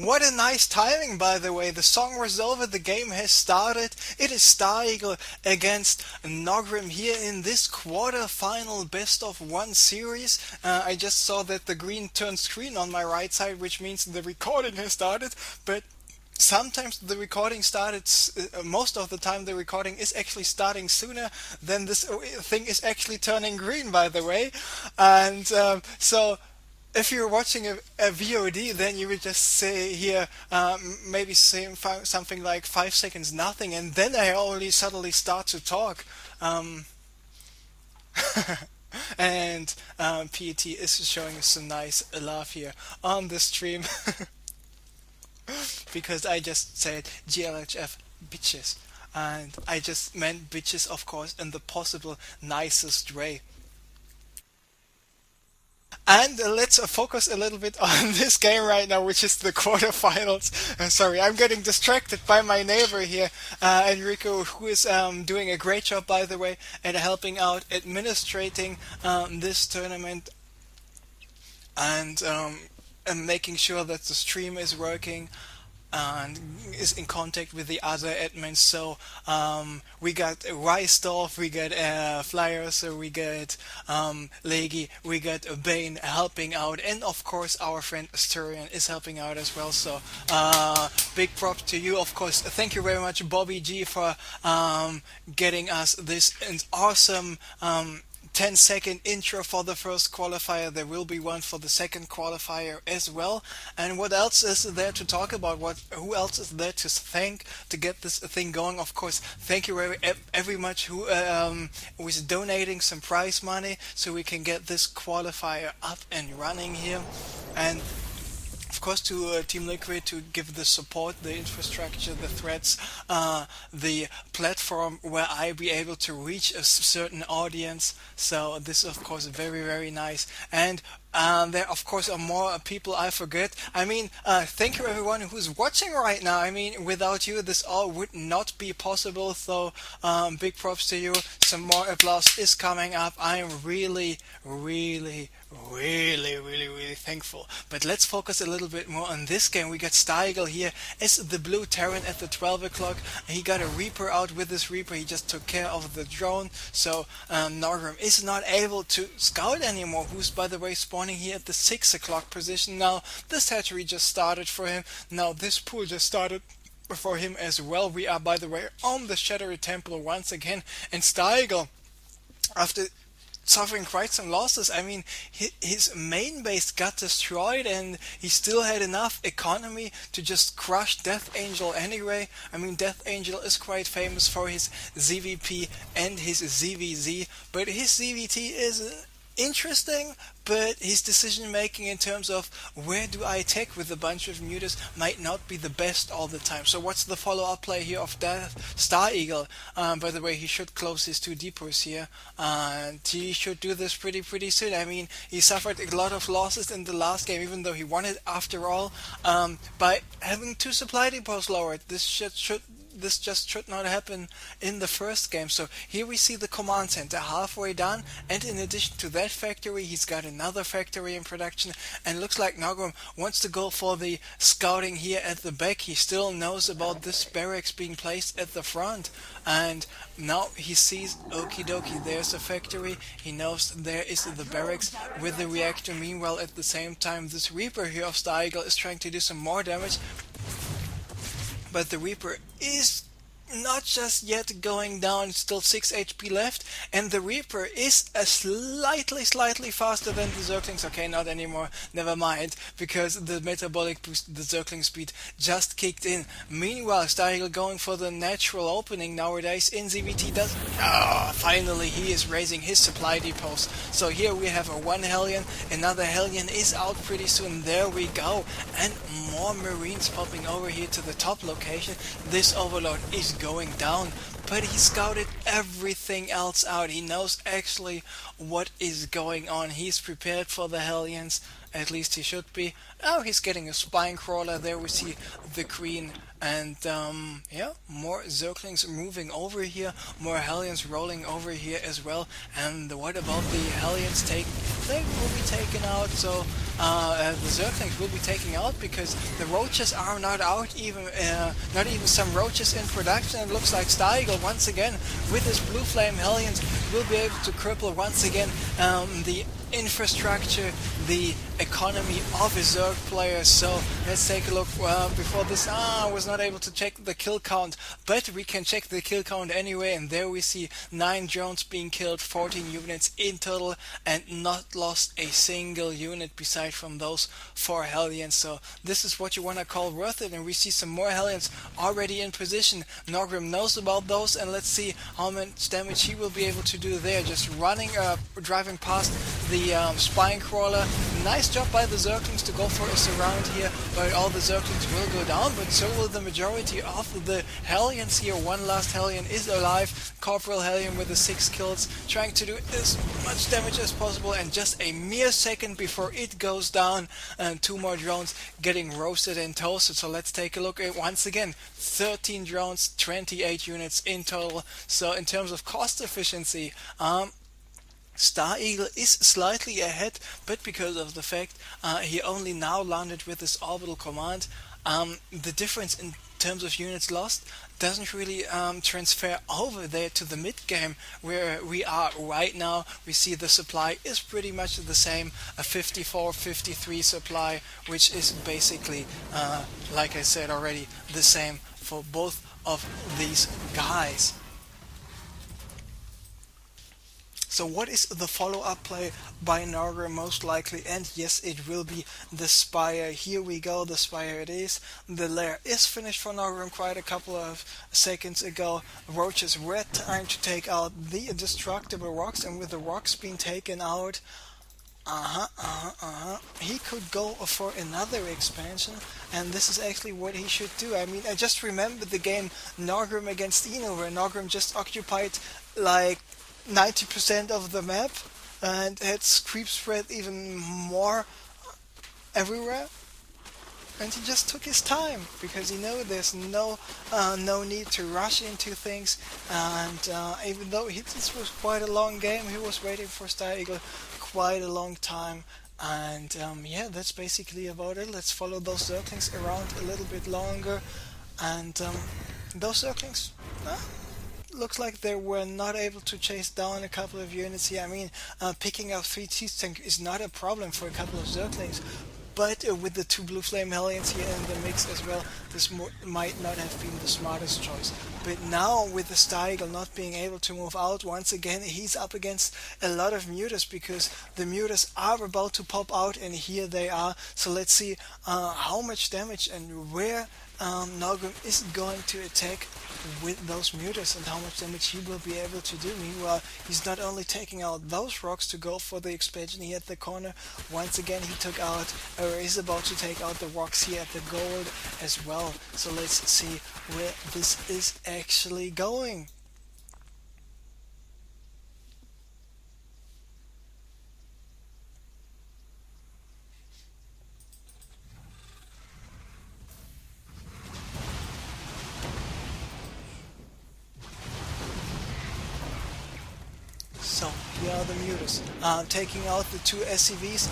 What a nice timing, by the way. The song was over, the game has started. It is StarEagle against Naugrim here in this quarter-final best-of-one series. I just saw that the green turned screen on my right side, which means the recording has started, but sometimes the recording started, most of the time the recording is actually starting sooner than this thing is actually turning green, by the way. And so if you're watching a VOD, then you would just say here, maybe say something like 5 seconds nothing, and then I already suddenly start to talk. Um, and PET is showing us some nice love here on the stream because I just said GLHF bitches. And I just meant bitches, of course, in the possible nicest way. And let's focus a little bit on this game right now, which is the quarterfinals. Sorry, I'm getting distracted by my neighbor here, Enrico, who is doing a great job, by the way, at helping out administrating this tournament and making sure that the stream is working and is in contact with the other admins. So we got Rysdorf, we got Flyers, we got Legi, we got Bane helping out, and of course our friend Asturian is helping out as well. So big props to you, of course. Thank you very much, Bobby G, for getting us this awesome 10-second intro for the first qualifier. There will be one for the second qualifier as well. And what else is there to talk about? Who else is there to thank to get this thing going? Of course, thank you very much who was donating some prize money so we can get this qualifier up and running here. And of course to Team Liquid to give the support, the infrastructure, the threads, the platform where I be able to reach a certain audience. So this is of course very, very nice. And there of course are more people I forget. I mean, thank you everyone who's watching right now. I mean, without you this all would not be possible. So big props to you. Some more applause is coming up. I am really, really, really, really, really thankful. But let's focus a little bit more on this game. We got StarEagle here as the blue Terran at the 12 o'clock. He got a Reaper out. With this Reaper he just took care of the drone. So Naugrim is not able to scout anymore, who's by the way spawning here at the 6 o'clock position. Now this hatchery just started for him. Now this pool just started for him as well. We are by the way on the Shadowy Temple once again, and StarEagle, after suffering quite some losses, I mean, his main base got destroyed and he still had enough economy to just crush Death Angel anyway. I mean, Death Angel is quite famous for his ZVP and his ZVZ, but his ZVT is interesting, but his decision making in terms of where do I attack with a bunch of mutas might not be the best all the time. So what's the follow-up play here of StarEagle? By the way, he should close his 2 depots here, and he should do this pretty soon. I mean, he suffered a lot of losses in the last game, even though he won it after all, by having 2 supply depots lowered. This just should not happen in the first game. So here we see the command center halfway done, and in addition to that factory he's got another factory in production, and looks like Naugrim wants to go for the scouting here at the back. He still knows about this barracks being placed at the front, and now he sees, okie dokie, there's a factory. He knows there is the barracks with the reactor. Meanwhile, at the same time, this Reaper here of StarEagle is trying to do some more damage, but the Reaper is not just yet going down, still 6 HP left, and the Reaper is a slightly faster than the Zerglings. Okay, not anymore, never mind, because the metabolic boost, the Zergling speed, just kicked in. Meanwhile, StarEagle going for the natural opening nowadays in ZVT does... finally he is raising his supply depots. So here we have a 1 Hellion, another Hellion is out pretty soon, there we go, and more Marines popping over here to the top location. This Overlord is going down, but he scouted everything else out. He knows actually what is going on. He's prepared for the Hellions, at least he should be. Oh, he's getting a spine crawler. There we see the Queen, and yeah, more Zerglings moving over here, more Hellions rolling over here as well. And what about the Hellions? They will be taken out. So the Zerglings will be taking out, because the roaches are not out, even not even some roaches in production. It looks like StarEagle once again with his blue flame Hellions will be able to cripple once again the infrastructure, the economy of his Zerg players. So let's take a look. Before this, I was not able to check the kill count, but we can check the kill count anyway, and there we see 9 drones being killed, 14 units in total, and not lost a single unit beside from those 4 Hellions. So this is what you want to call worth it, and we see some more Hellions already in position. Naugrim knows about those, and let's see how much damage he will be able to do there, just driving past the spine crawler. Nice job by the Zerglings to go for a surround here, but all the Zerglings will go down, but so will the majority of the Hellions here. One last Hellion is alive, Corporal Hellion with the 6 kills, trying to do as much damage as possible, and just a mere second before it goes down, and 2 more drones getting roasted and toasted. So let's take a look at once again, 13 drones, 28 units in total. So in terms of cost efficiency, StarEagle is slightly ahead, but because of the fact he only now landed with this orbital command, the difference in terms of units lost doesn't really transfer over there to the mid game where we are right now. We see the supply is pretty much the same, a 54-53 supply, which is basically, like I said already, the same for both of these guys. So what is the follow-up play by Naugrim most likely? And yes, it will be the Spire. Here we go, the Spire it is. The lair is finished for Naugrim quite a couple of seconds ago. Roaches were trying to take out the destructible rocks, and with the rocks being taken out, he could go for another expansion, and this is actually what he should do. I mean, I just remembered the game Naugrim against Eno, where Naugrim just occupied like 90% of the map and had creep spread even more everywhere, and he just took his time because he knew there's no need to rush into things, and even though this was quite a long game, he was waiting for StarEagle quite a long time. And yeah, that's basically about it. Let's follow those Zerglings around a little bit longer, and those Zerglings looks like they were not able to chase down a couple of units here. I mean, picking up 3 T-Tank is not a problem for a couple of Zerglings, but with the 2 Blue Flame Hellions here in the mix as well, this might not have been the smartest choice. But now, with the StarEagle not being able to move out, once again he's up against a lot of mutas, because the mutas are about to pop out, and here they are. So let's see how much damage and where Naugrim is going to attack with those mutas, and how much damage he will be able to do. Meanwhile, he's not only taking out those rocks to go for the expansion here at the corner, once again he took out, or is about to take out, the rocks here at the gold as well. So let's see where this is actually going. So here are the mutas, taking out the 2 SCVs,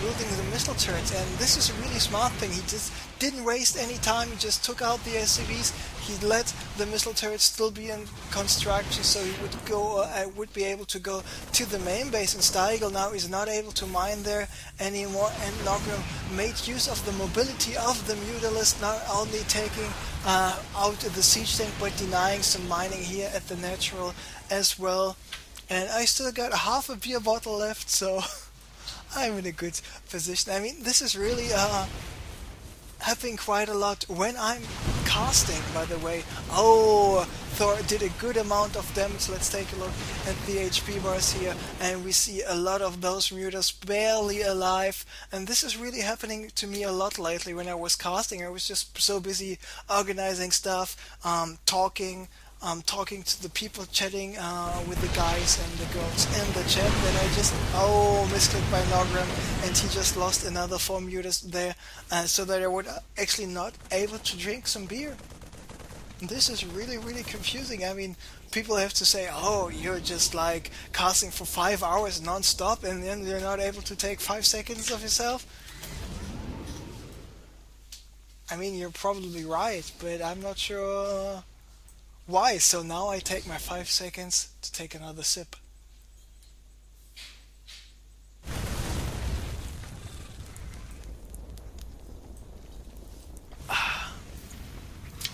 building the missile turrets, and this is a really smart thing. He just didn't waste any time, he just took out the SCVs, he let the missile turrets still be in construction, so he would be able to go to the main base, and StarEagle now is not able to mine there anymore, and Naugrim made use of the mobility of the mutalist, not only taking out the siege tank, but denying some mining here at the natural as well. And I still got half a beer bottle left, so I'm in a good position. I mean, this is really happening quite a lot when I'm casting, by the way. Oh, Thor did a good amount of damage. Let's take a look at the HP bars here, and we see a lot of those mutas barely alive. And this is really happening to me a lot lately. When I was casting, I was just so busy organizing stuff, talking to the people, chatting with the guys and the girls in the chat, that I just, misclicked by Naugrim, and he just lost another 4 mutas there, so that I would actually not able to drink some beer. This is really, really confusing. I mean, people have to say, oh, you're just like casting for 5 hours non-stop and then you're not able to take 5 seconds of yourself. I mean, you're probably right, but I'm not sure why. So now I take my 5 seconds to take another sip.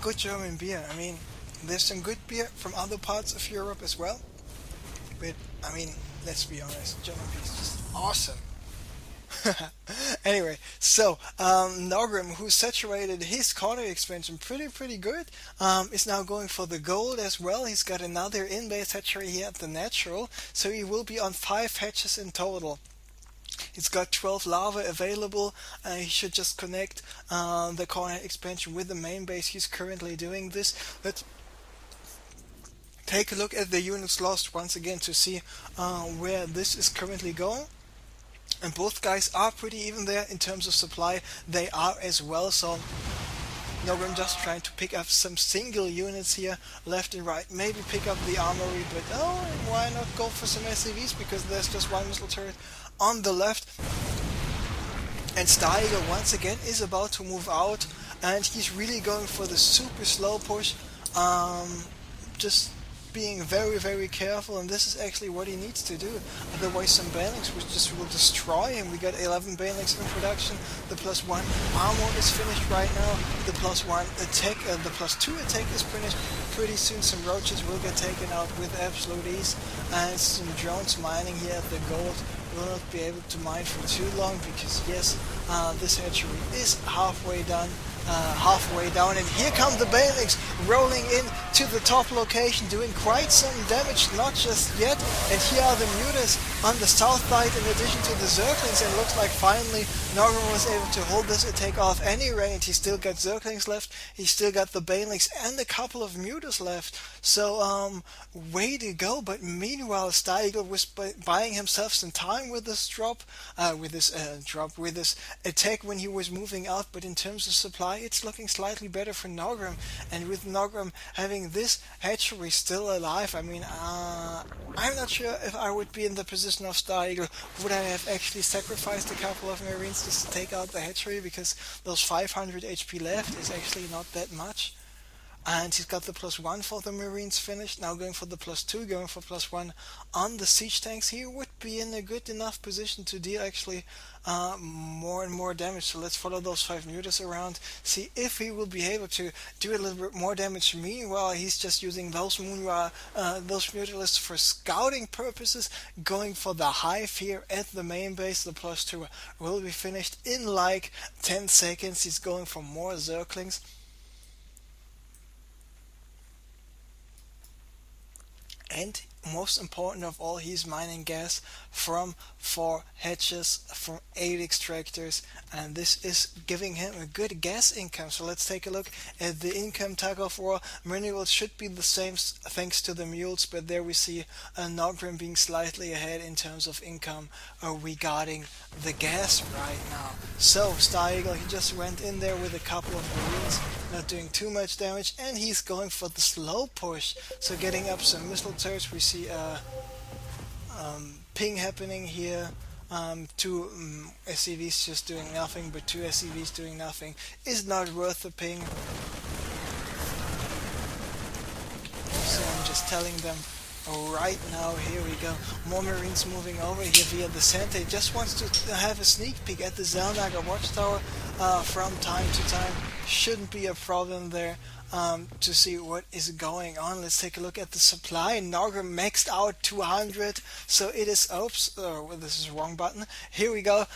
Good German beer. I mean, there's some good beer from other parts of Europe as well. But, I mean, let's be honest, German beer is just awesome. Anyway, so Naugrim, who saturated his corner expansion pretty good, is now going for the gold as well. He's got another in-base hatchery here at the natural, so he will be on 5 hatches in total. He's got 12 larvae available. He should just connect the corner expansion with the main base. He's currently doing this. Let's take a look at the units lost once again to see where this is currently going. And both guys are pretty even there in terms of supply. They are as well, so Naugrim just trying to pick up some single units here, left and right. Maybe pick up the armory, but oh, why not go for some SCVs, because there's just one missile turret on the left. And StarEagle once again is about to move out, and he's really going for the super slow push. Just being very careful, and this is actually what he needs to do. Otherwise some banelings which just will destroy him. We got 11 banelings in production. The +1 armor is finished right now. The +1 attack, the +2 attack is finished. Pretty soon some roaches will get taken out with absolute ease, and some drones mining here at the gold will not be able to mine for too long, because yes, this hatchery is halfway down, and here come the banelings rolling in to the top location, doing quite some damage, not just yet. And here are the mutas on the south side in addition to the zerglings, and looks like finally Naugrim was able to hold this attack off anyway, and he still got zerglings left, he still got the banelings and a couple of mutas left. So way to go. But meanwhile StarEagle was buying himself some time with this with this attack when he was moving out. But in terms of supply, it's looking slightly better for Naugrim, and with Naugrim having this hatchery still alive, I mean, I'm not sure if I would be in the position of StarEagle. Would I have actually sacrificed a couple of Marines just to take out the hatchery, because those 500 HP left is actually not that much. And he's got the +1 for the Marines finished, now going for the +2, going for +1 on the siege tanks. He would be in a good enough position to deal actually more and more damage. So let's follow those 5 mutas around, see if he will be able to do a little bit more damage. Meanwhile, he's just using those those mutalisks for scouting purposes, going for the hive here at the main base. The +2 will be finished in like 10 seconds. He's going for more zerglings. And most important of all, he's mining gas from 4 hatches, from 8 extractors, and this is giving him a good gas income. So let's take a look at the income tug of war. Minerals should be the same thanks to the mules, but there we see Naugrim being slightly ahead in terms of income regarding the gas right now. So StarEagle, he just went in there with a couple of Marines, not doing too much damage, and he's going for the slow push, so getting up some missile turrets. We see ping happening here. 2 SCVs just doing nothing, but 2 SCVs doing nothing is not worth the ping. So I'm just telling them right now, here we go, more Marines moving over here via the center. He just wants to have a sneak peek at the Zellnager watchtower from time to time. Shouldn't be a problem there. To see what is going on. Let's take a look at the supply. Naugrim maxed out 200, so it is, oops, this is the wrong button. Here we go.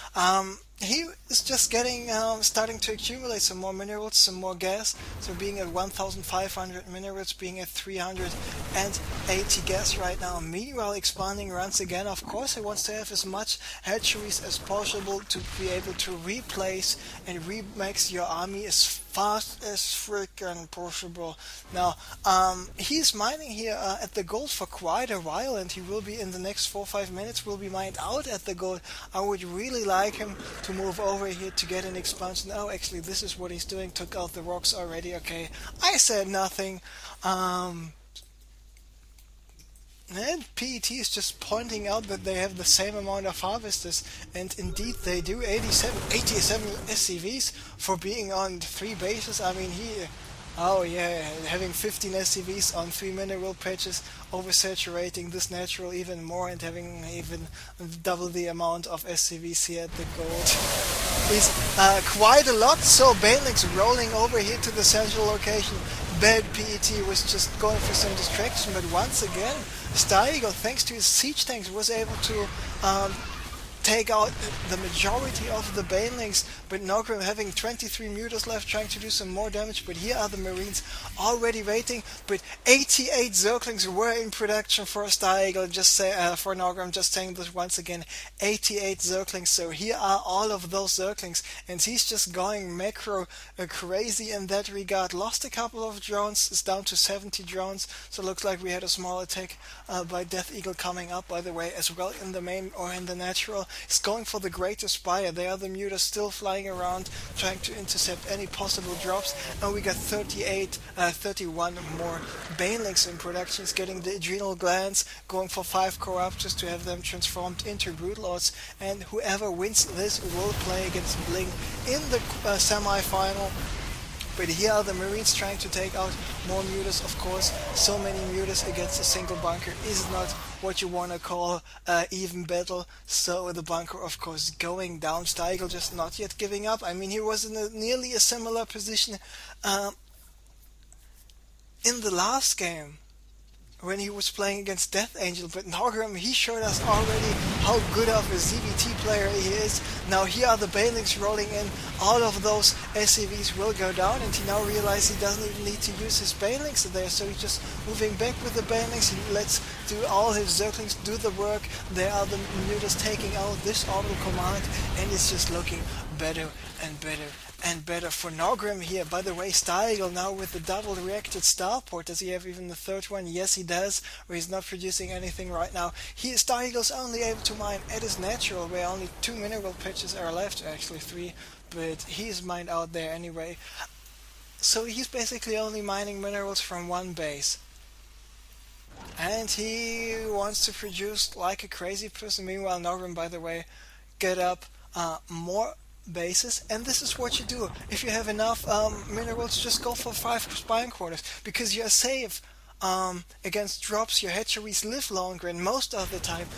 He is just getting, starting to accumulate some more minerals, some more gas. So being at 1,500 minerals, being at 380 gas right now. Meanwhile, expanding once again. Of course, he wants to have as much hatcheries as possible to be able to replace and remax your army as fast as freaking possible. Now, he's mining here at the gold for quite a while, and he will be in the next 4 or 5 minutes. Will be mined out at the gold. I would really like him to move over here to get an expansion. Oh, actually, this is what he's doing. Took out the rocks already. Okay, I said nothing. And PET is just pointing out that they have the same amount of harvesters, and indeed they do. 87 SCVs for being on 3 bases. I mean, oh yeah, having 15 SCVs on 3 mineral patches, oversaturating this natural even more, and having even double the amount of SCVs here at the gold is quite a lot. So Banelix rolling over here to the central location. Bad PET was just going for some distraction, but once again, StarEagle, thanks to his siege tanks, was able to take out the majority of the Banelings, but Naugrim having 23 mutas left, trying to do some more damage. But here are the Marines already waiting. But 88 Zerglings were in production for StarEagle. For Naugrim, just saying this once again, 88 Zerglings. So here are all of those Zerglings, and he's just going macro crazy in that regard. Lost a couple of drones, is down to 70 drones. So it looks like we had a small attack by Death Eagle coming up, by the way, as well in the main or in the natural. He's going for the Great Aspire. There are the mutas still flying around, trying to intercept any possible drops. And we got 31 more Banelings in production. He's getting the Adrenal Glands, going for 5 Corruptors to have them transformed into Broodlords. And whoever wins this will play against Bling in the semi-final. But here are the Marines trying to take out more mutas, of course. So many mutas against a single bunker is not what you want to call even battle. So the bunker, of course, going down. StarEagle just not yet giving up. I mean, he was in nearly a similar position in the last game when he was playing against Death Angel, but Naugrim, he showed us already how good of a ZVT player he is. Now here are the Banelings rolling in. All of those SCVs will go down, and he now realizes he doesn't even need to use his Banelings there, so he's just moving back with the Banelings. He lets all his Zerglings do the work. There are the mutas taking out this orbital command, and it's just looking better and better and better for Naugrim here. By the way, StarEagle now with the double reacted starport. Does he have even the third one? Yes, he does, where he's not producing anything right now. StarEagle's only able to mine at his natural, where only 2 mineral pitches are left, actually 3, but he's mined out there anyway. So he's basically only mining minerals from 1 base. And he wants to produce like a crazy person. Meanwhile, Naugrim, by the way, get up more bases, and this is what you do. If you have enough minerals, just go for 5 spine quarters, because you're safe against drops. Your hatcheries live longer, and most of the time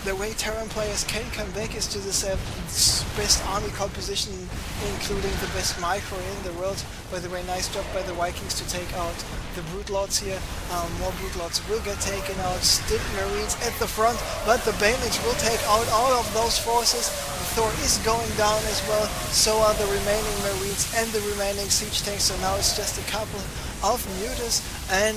the way Terran players can come back is to this best army composition, including the best micro in the world. By the way, nice job by the Vikings to take out the Broodlords here. More Broodlords will get taken out. Still Marines at the front, but the Banelings will take out all of those forces. The Thor is going down as well, so are the remaining Marines and the remaining siege tanks. So now it's just a couple of mutas, and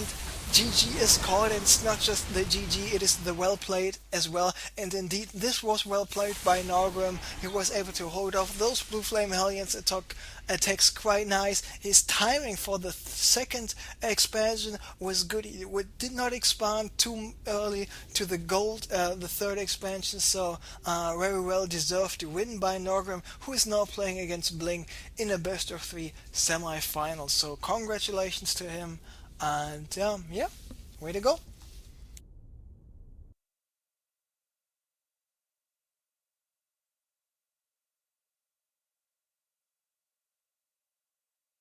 GG is called, and it's not just the GG, it is the well played as well. And indeed, this was well played by Naugrim. He was able to hold off those Blue Flame Hellions attacks quite nice. His timing for the second expansion was good. He did not expand too early to the gold, the third expansion, so very well deserved to win by Naugrim, who is now playing against Bling in a best of 3 semi-final. So congratulations to him. And yeah, way to go.